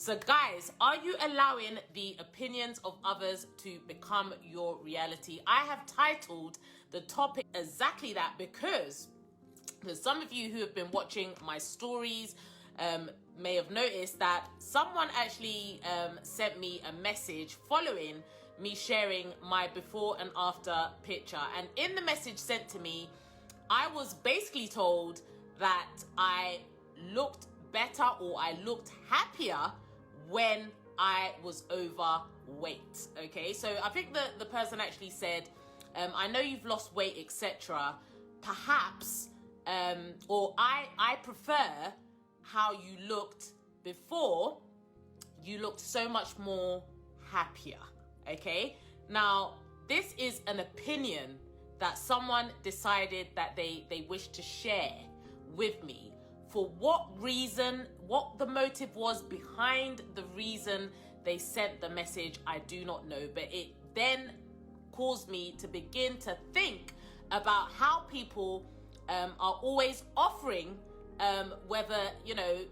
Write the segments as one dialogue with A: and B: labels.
A: So guys, are you allowing the opinions of others to become your reality? I have titled the topic exactly that because some of you who have been watching my stories may have noticed that someone actually sent me a message following me sharing my before and after picture. And in the message sent to me, I was basically told that I looked better or I looked happier when I was overweight. Okay, so I think the person actually said, I know you've lost weight, etc. Perhaps, or I prefer how you looked before. You looked so much more happier. Okay, now this is an opinion that someone decided that they wish to share with me. For what reason, what the motive was behind the reason they sent the message, I do not know. But it then caused me to begin to think about how people are always offering, whether,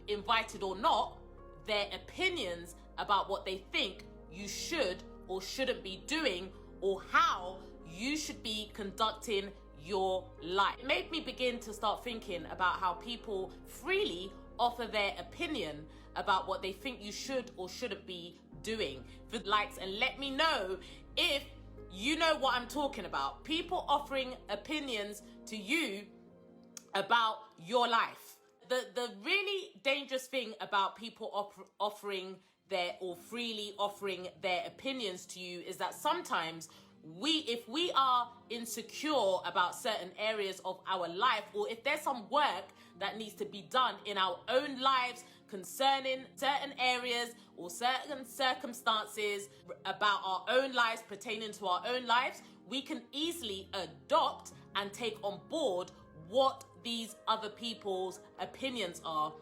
A: invited or not, their opinions about what they think you should or shouldn't be doing, or how you should be conducting your life. It made me begin to start thinking about how people freely offer their opinion about what they think you should or shouldn't be doing. For likes, and let me know if you know what I'm talking about. People offering opinions to you about your life. The really dangerous thing about people offering freely offering their opinions to you is that sometimes if we are insecure about certain areas of our life, or if there's some work that needs to be done in our own lives concerning certain areas or certain circumstances about our own lives, pertaining to our own lives, we can easily adopt and take on board what these other people's opinions are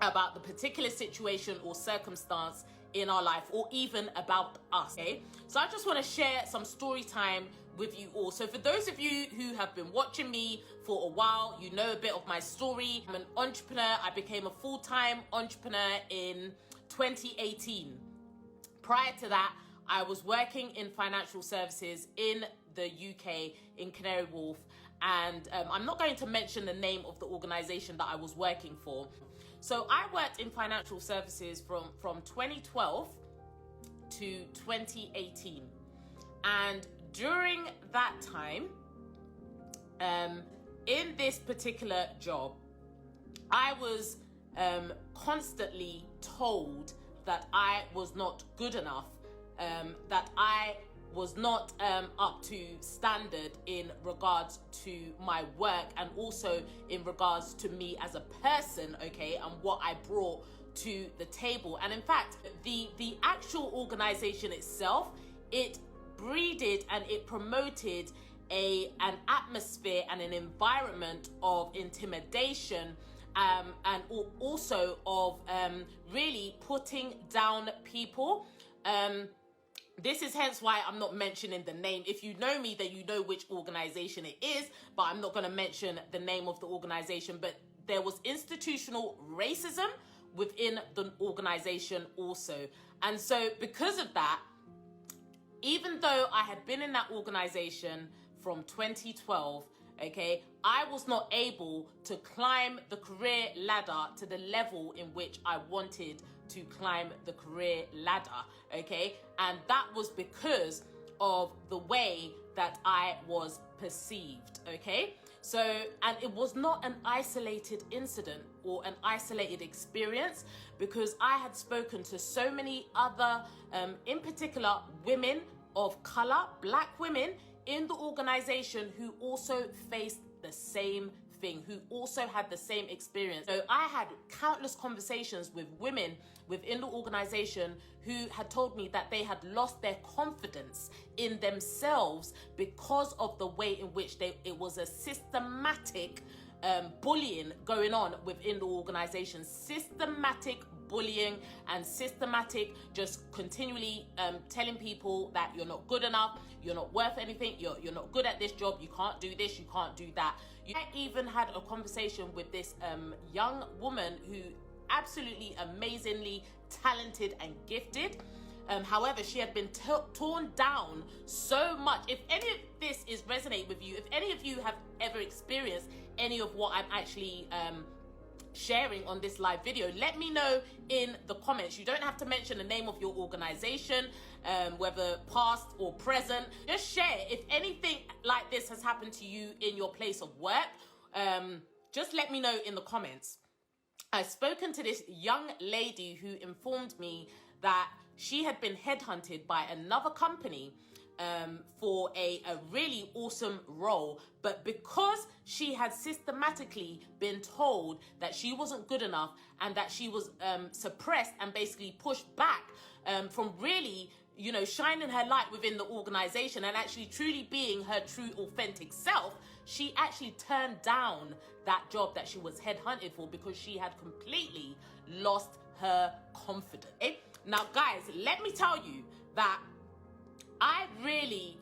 A: about the particular situation or circumstance in our life, or even about us. Okay, so I just want to share some story time with you all. So for those of you who have been watching me for a while, you know a bit of my story. I'm an entrepreneur. I became a full-time entrepreneur in 2018. Prior to that, I was working in financial services in the UK, in Canary Wharf, and I'm not going to mention the name of the organization that I was working for. So I worked in financial services from 2012 to 2018. And during that time, in this particular job, I was constantly told that I was not good enough, that I was not up to standard in regards to my work, and also in regards to me as a person, okay, and what I brought to the table. And in fact, the actual organization itself, it breeded and it promoted an atmosphere and an environment of intimidation, and also of really putting down people. This is hence why I'm not mentioning the name. If you know me, then you know which organization it is, but I'm not going to mention the name of the organization. But there was institutional racism within the organization also. And so because of that, even though I had been in that organization from 2012, okay, I was not able to climb the career ladder to the level in which I wanted to climb the career ladder, okay? And that was because of the way that I was perceived, okay? So, and it was not an isolated incident or an isolated experience, because I had spoken to so many other, in particular, women of color, Black women in the organization who also faced the same thing, who also had the same experience. So I had countless conversations with women within the organization who had told me that they had lost their confidence in themselves because of the way in which it was a systematic bullying going on within the organization. Systematic bullying and systematic just continually telling people that you're not good enough, you're not worth anything, you're not good at this job, you can't do this, you can't do that. I even had a conversation with this young woman who absolutely amazingly talented and gifted. However, she had been torn down so much. If any of this is resonate with you, if any of you have ever experienced any of what I'm actually sharing on this live video, let me know in the comments. You don't have to mention the name of your organization, whether past or present. Just share if anything like this has happened to you in your place of work. Just let me know in the comments. I've spoken to this young lady who informed me that she had been headhunted by another company for a really awesome role, but because she had systematically been told that she wasn't good enough and that she was suppressed and basically pushed back from really, you know, shining her light within the organization and actually truly being her true authentic self, she actually turned down that job that she was headhunted for because she had completely lost her confidence. Now, guys, let me tell you that I really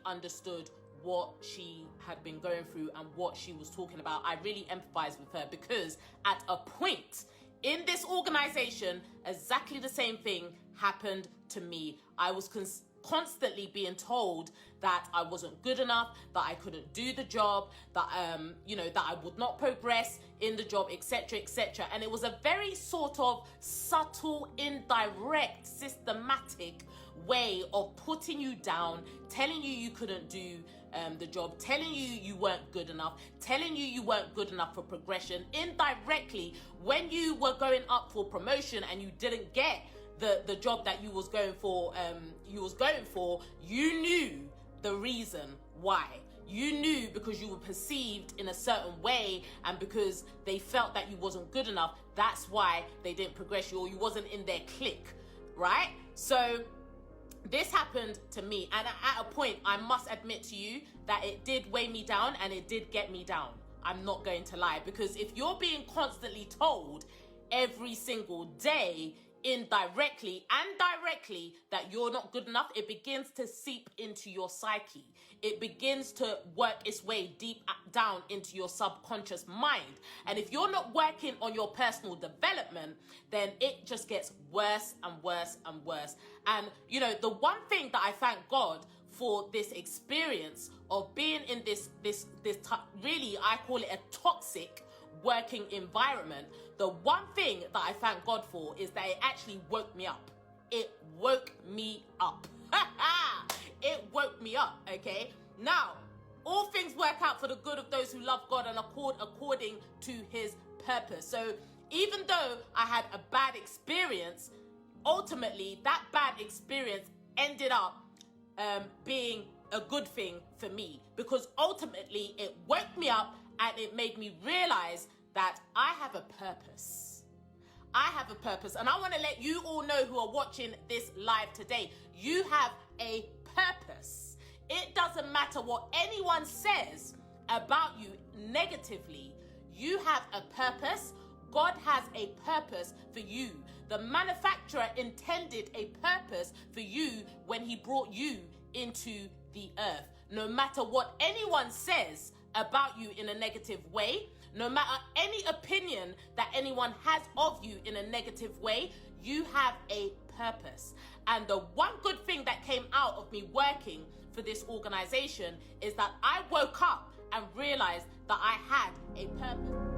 A: understood what she had been going through and what she was talking about. I really empathize with her because at a point in this organization, exactly the same thing happened to me. I was constantly being told that I wasn't good enough, that I couldn't do the job, that you know, that I would not progress in the job, etc., etc. And it was a very sort of subtle, indirect, systematic way of putting you down, telling you you couldn't do the job, telling you you weren't good enough, telling you you weren't good enough for progression. Indirectly, when you were going up for promotion and you didn't get the job that you was going for, you knew the reason why. You knew because you were perceived in a certain way and because they felt that you wasn't good enough. That's why they didn't progress you, or you wasn't in their clique, right? So this happened to me, and at a point, I must admit to you that it did weigh me down and it did get me down. I'm not going to lie, because if you're being constantly told every single day, indirectly and directly, that you're not good enough, it begins to seep into your psyche. It begins to work its way deep down into your subconscious mind. And if you're not working on your personal development, then it just gets worse and worse and worse. And, you know, the one thing that I thank God for this experience of being in this really, I call it a toxic working environment, the one thing that I thank God for is that it actually woke me up. It woke me up. It woke me up, okay? Now, all things work out for the good of those who love God and according to his purpose. So even though I had a bad experience, ultimately that bad experience ended up being a good thing for me, because ultimately it woke me up and it made me realize that I have a purpose. I have a purpose. And I want to let you all know who are watching this live today, you have a purpose. It doesn't matter what anyone says about you negatively. You have a purpose. God has a purpose for you. The manufacturer intended a purpose for you when he brought you into the earth. No matter what anyone says about you in a negative way, no matter any opinion that anyone has of you in a negative way, you have a purpose. And the one good thing that came out of me working for this organization is that I woke up and realized that I had a purpose.